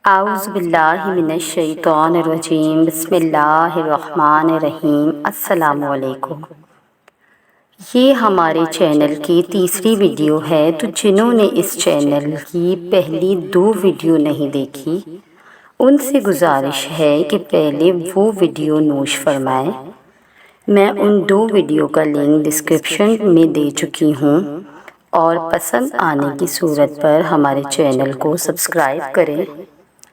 اعوذ باللہ من الشیطان الرجیم بسم اللہ الرحمن الرحیم السلام علیکم۔ یہ ہمارے چینل کی تیسری ویڈیو ہے، تو جنہوں نے اس چینل کی پہلی 2 ویڈیو نہیں دیکھی ان سے گزارش ہے کہ پہلے وہ ویڈیو نوش فرمائیں۔ میں ان 2 ویڈیو کا لنک ڈسکرپشن میں دے چکی ہوں، اور پسند آنے کی صورت پر ہمارے چینل کو سبسکرائب کریں۔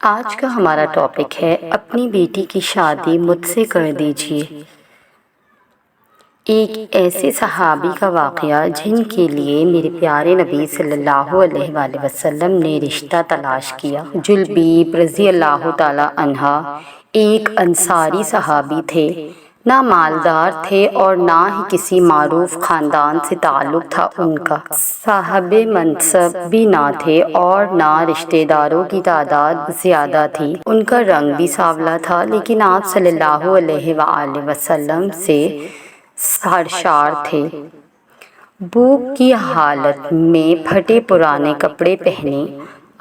آج کا ہمارا ٹاپک ہے اپنی بیٹی کی شادی مجھ سے کر دیجیے۔ ایک ایسے صحابی کا واقعہ جن کے لیے میرے پیارے نبی صلی اللہ علیہ وآلہ وسلم نے رشتہ تلاش کیا۔ جلبیب رضی اللہ تعالی عنہ ایک انصاری صحابی تھے، نہ مالدار تھے اور نہ ہی کسی معروف خاندان سے تعلق تھا ان کا، صاحب منصب بھی نہ تھے اور نہ رشتہ داروں کی تعداد زیادہ تھی۔ ان کا رنگ بھی سانولا تھا، لیکن آپ صلی اللہ علیہ وآلہ وسلم سے سرشار تھے۔ بھوک کی حالت میں پھٹے پرانے کپڑے پہنے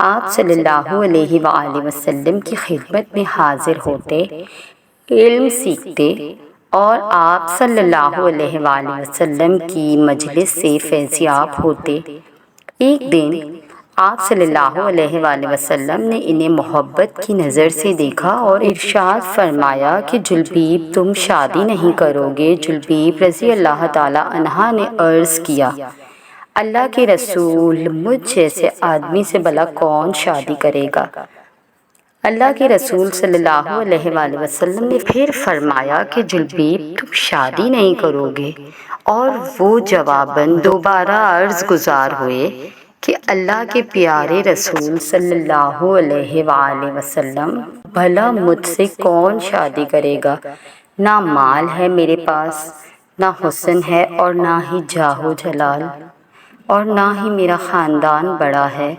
آپ صلی اللہ علیہ وآلہ وسلم کی خدمت میں حاضر ہوتے، علم سیکھتے اور آپ صلی اللہ علیہ وآلہ وسلم کی مجلس سے فیضیاب ہوتے۔ ایک دن آپ صلی اللہ علیہ وآلہ وسلم نے انہیں محبت کی نظر سے دیکھا اور ارشاد فرمایا کہ جلبیب تم شادی نہیں کرو گے۔ جلبیب رضی اللہ تعالی عنہ نے عرض کیا، اللہ کے رسول، مجھ جیسے آدمی سے بھلا کون شادی کرے گا؟ اللہ کے رسول صلی اللہ علیہ وآلہ وسلم نے پھر فرمایا کہ جلبیب تم شادی نہیں کرو گے، اور وہ جواباً دوبارہ عرض گزار ہوئے کہ اللہ کے پیارے رسول صلی اللہ علیہ وآلہ وسلم، بھلا مجھ سے کون شادی کرے گا؟ نہ مال ہے میرے پاس، نہ حسن ہے اور نہ ہی جاہ و جلال، اور نہ ہی میرا خاندان بڑا ہے۔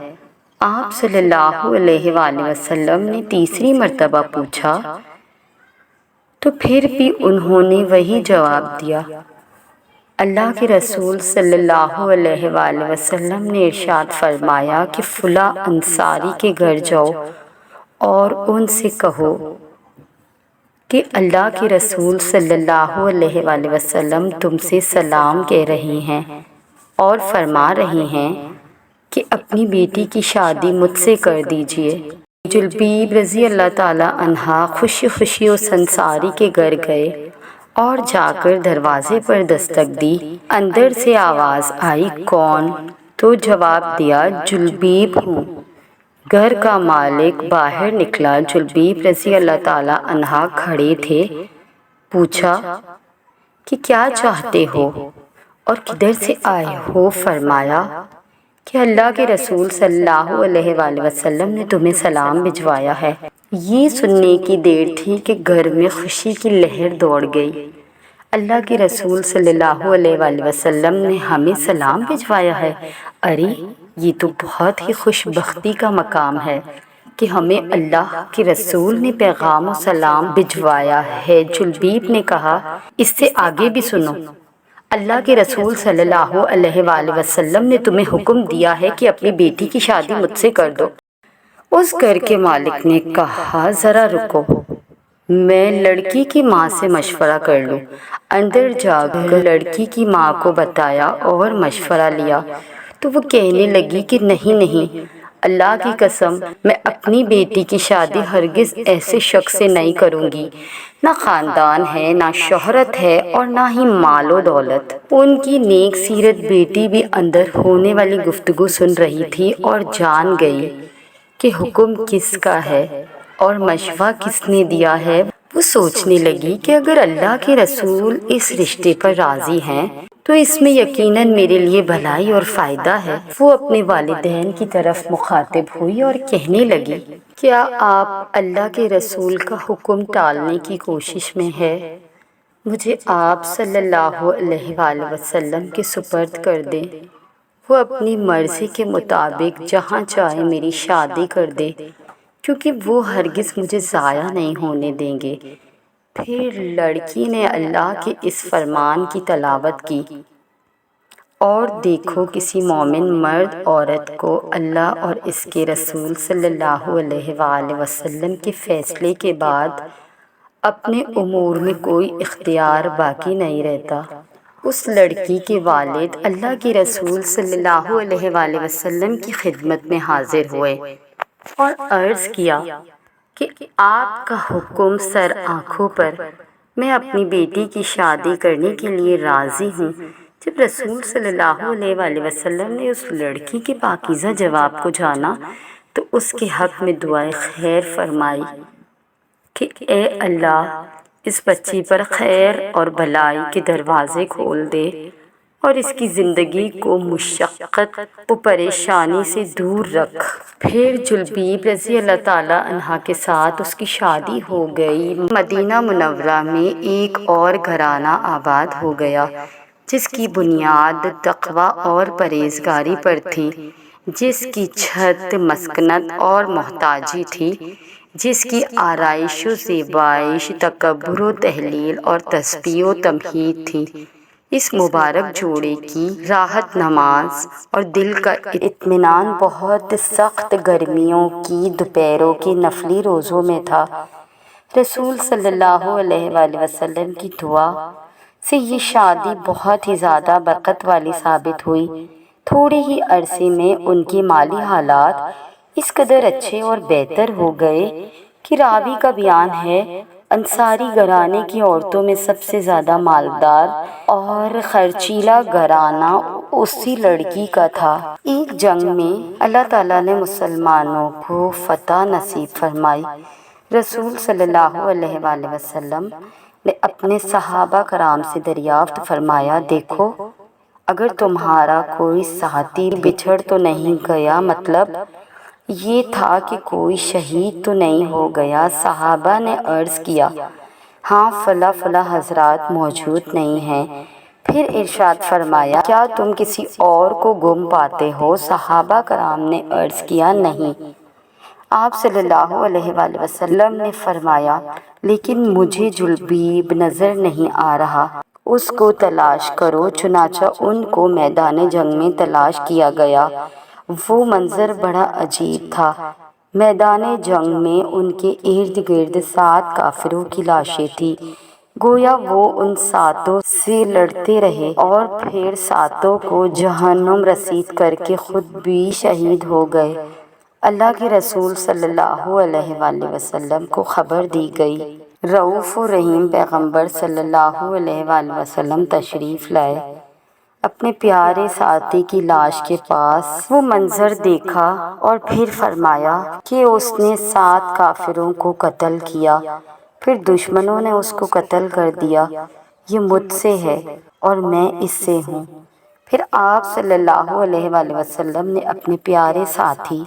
آپ صلی اللہ علیہ وآلہ وسلم نے تیسری مرتبہ پوچھا تو پھر بھی انہوں نے وہی جواب دیا۔ اللہ کے رسول صلی اللہ علیہ وآلہ وسلم نے ارشاد فرمایا کہ فلاں انصاری کے گھر جاؤ اور ان سے کہو کہ اللہ کے رسول صلی اللہ علیہ وآلہ وسلم تم سے سلام کہہ رہے ہیں اور فرما رہے ہیں کہ اپنی بیٹی کی شادی مجھ سے کر دیجیے۔ جلبیب رضی اللہ تعالی عنہ خوشی خوشی اس انصاری کے گھر گئے اور جا کر دروازے پر دستک دی۔ اندر سے آواز آئی، کون؟ تو جواب دیا، جلبیب ہوں۔ گھر کا مالک باہر نکلا، جلبیب رضی اللہ تعالی عنہ کھڑے تھے۔ پوچھا کہ کیا چاہتے ہو اور کدھر سے آئے ہو؟ فرمایا کہ اللہ کے رسول صلی اللہ علیہ وآلہ وسلم نے تمہیں سلام بھجوایا ہے۔ یہ سننے کی دیر تھی کہ گھر میں خوشی کی لہر دوڑ گئی۔ اللہ کے رسول صلی اللہ علیہ وآلہ وسلم نے ہمیں سلام بھجوایا ہے؟ ارے یہ تو بہت ہی خوش بختی کا مقام ہے کہ ہمیں اللہ کے رسول نے پیغام و سلام بھجوایا ہے۔ جلبیب نے کہا، اس سے آگے بھی سنو، اللہ کے رسول صلی اللہ علیہ وآلہ وسلم نے تمہیں حکم دیا ہے کہ اپنی بیٹی کی شادی مجھ سے کر دو۔ اس گھر کے مالک نے کہا، ذرا رکو، میں لڑکی کی ماں سے مشورہ کر لوں۔ اندر جا کر لڑکی کی ماں کو بتایا اور مشورہ لیا تو وہ کہنے لگی کہ نہیں، اللہ کی قسم، میں اپنی بیٹی کی شادی ہرگز ایسے شخص سے نہیں کروں گی، نہ خاندان ہے، نہ شہرت ہے اور نہ ہی مال و دولت۔ ان کی نیک سیرت بیٹی بھی اندر ہونے والی گفتگو سن رہی تھی اور جان گئی کہ حکم کس کا ہے اور مشورہ کس نے دیا ہے۔ وہ سوچنے لگی کہ اگر اللہ کے رسول اس رشتے پر راضی ہیں تو اس میں یقیناً میرے لیے بھلائی اور فائدہ ہے۔ وہ اپنے والدین کی طرف مخاطب ہوئی اور کہنے لگی، کیا آپ اللہ کے رسول کا حکم ٹالنے کی کوشش میں ہے؟ مجھے آپ صلی اللہ علیہ وآلہ وسلم کے سپرد کر دیں، وہ اپنی مرضی کے مطابق جہاں چاہے میری شادی کر دے، کیونکہ وہ ہرگز مجھے ضائع نہیں ہونے دیں گے۔ پھر لڑکی نے اللہ کے اس فرمان کی تلاوت کی اور دیکھو کسی مومن مرد عورت کو اللہ اور اس کے رسول صلی اللہ علیہ وآلہ وسلم کے فیصلے کے بعد اپنے امور میں کوئی اختیار باقی نہیں رہتا۔ اس لڑکی کے والد اللہ کے رسول صلی اللہ علیہ وآلہ وسلم کی خدمت میں حاضر ہوئے اور عرض کیا کہ آپ کا حکم سر آنکھوں پر، میں اپنی بیٹی کی شادی کرنے کے لیے راضی ہوں۔ جب رسول صلی اللہ علیہ وآلہ وسلم نے اس لڑکی کے پاکیزہ جواب کو جانا تو اس کے حق میں دعائے خیر فرمائی کہ اے اللہ اس بچی پر خیر اور بھلائی کے دروازے کھول دے اور اس کی زندگی کو مشقت و پریشانی سے دور رکھ۔ پھر جلبیب رضی اللہ تعالیٰ عنہ کے ساتھ اس کی شادی ہو گئی۔ مدینہ منورہ میں ایک اور گھرانہ آباد ہو گیا جس کی بنیاد تقویٰ اور پرہیزگاری پر تھی، جس کی چھت مسکنت اور محتاجی تھی، جس کی آرائش و زیبائش تکبر و تہلیل اور تسبیح و تمجید تھی۔ اس مبارک جوڑے کی راحت نماز اور دل کا اطمینان بہت سخت گرمیوں کی دوپہروں کے نفلی روزوں میں تھا۔ رسول صلی اللہ علیہ وآلہ وسلم کی دعا سے یہ شادی بہت ہی زیادہ برکت والی ثابت ہوئی۔ تھوڑے ہی عرصے میں ان کے مالی حالات اس قدر اچھے اور بہتر ہو گئے کہ راوی کا بیان ہے انصاری گھرانے کی عورتوں میں سب سے زیادہ مالدار اور خرچیلا گھرانہ اسی لڑکی کا تھا۔ ایک جنگ میں اللہ تعالیٰ نے مسلمانوں کو فتح نصیب فرمائی۔ رسول صلی اللہ علیہ وآلہ وسلم نے اپنے صحابہ کرام سے دریافت فرمایا، دیکھو اگر تمہارا کوئی ساتھی بچھڑ تو نہیں گیا، مطلب یہ تھا کہ کوئی شہید تو نہیں ہو گیا؟ صحابہ نے عرض کیا، ہاں فلاں فلاں حضرات موجود نہیں ہیں۔ پھر ارشاد فرمایا، کیا تم کسی اور کو گم پاتے ہو؟ صحابہ کرام نے عرض کیا، نہیں۔ آپ صلی اللہ علیہ وآلہ وسلم نے فرمایا، لیکن مجھے جلبیب نظر نہیں آ رہا، اس کو تلاش کرو۔ چنانچہ ان کو میدان جنگ میں تلاش کیا گیا۔ وہ منظر بڑا عجیب تھا۔ میدان جنگ میں ان کے ارد گرد 7 کافروں کی لاشیں تھیں، گویا وہ ان 7 سے لڑتے رہے اور پھر 7 کو جہنم رسید کر کے خود بھی شہید ہو گئے۔ اللہ کے رسول صلی اللہ علیہ وآلہ وسلم کو خبر دی گئی۔ رؤوف و رحیم پیغمبر صلی اللہ علیہ وآلہ وسلم تشریف لائے۔ اپنے پیارے ساتھی کی لاش کے پاس وہ منظر دیکھا اور پھر فرمایا کہ اس نے 7 کافروں کو قتل کیا، پھر دشمنوں نے اس کو قتل کر دیا۔ یہ مجھ سے ہے اور میں اس سے ہوں۔ پھر آپ صلی اللہ علیہ وآلہ وسلم نے اپنے پیارے ساتھی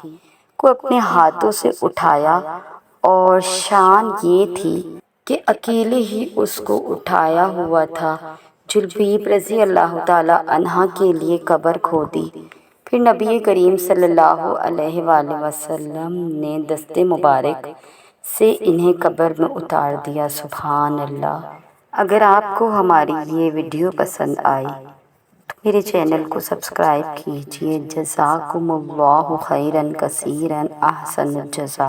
کو اپنے ہاتھوں سے اٹھایا اور شان یہ تھی کہ اکیلے ہی اس کو اٹھایا ہوا تھا۔ جلبیب رضی اللہ تعالیٰ عنہ کے لیے قبر کھودی۔ پھر نبی کریم صلی اللہ علیہ وآلہ وسلم نے دست مبارک سے انہیں قبر میں اتار دیا۔ سبحان اللہ۔ اگر آپ کو ہماری یہ ویڈیو پسند آئی تو میرے چینل کو سبسکرائب کیجیے۔ جزاکم اللہ خیرا کثیرا، احسن الجزا۔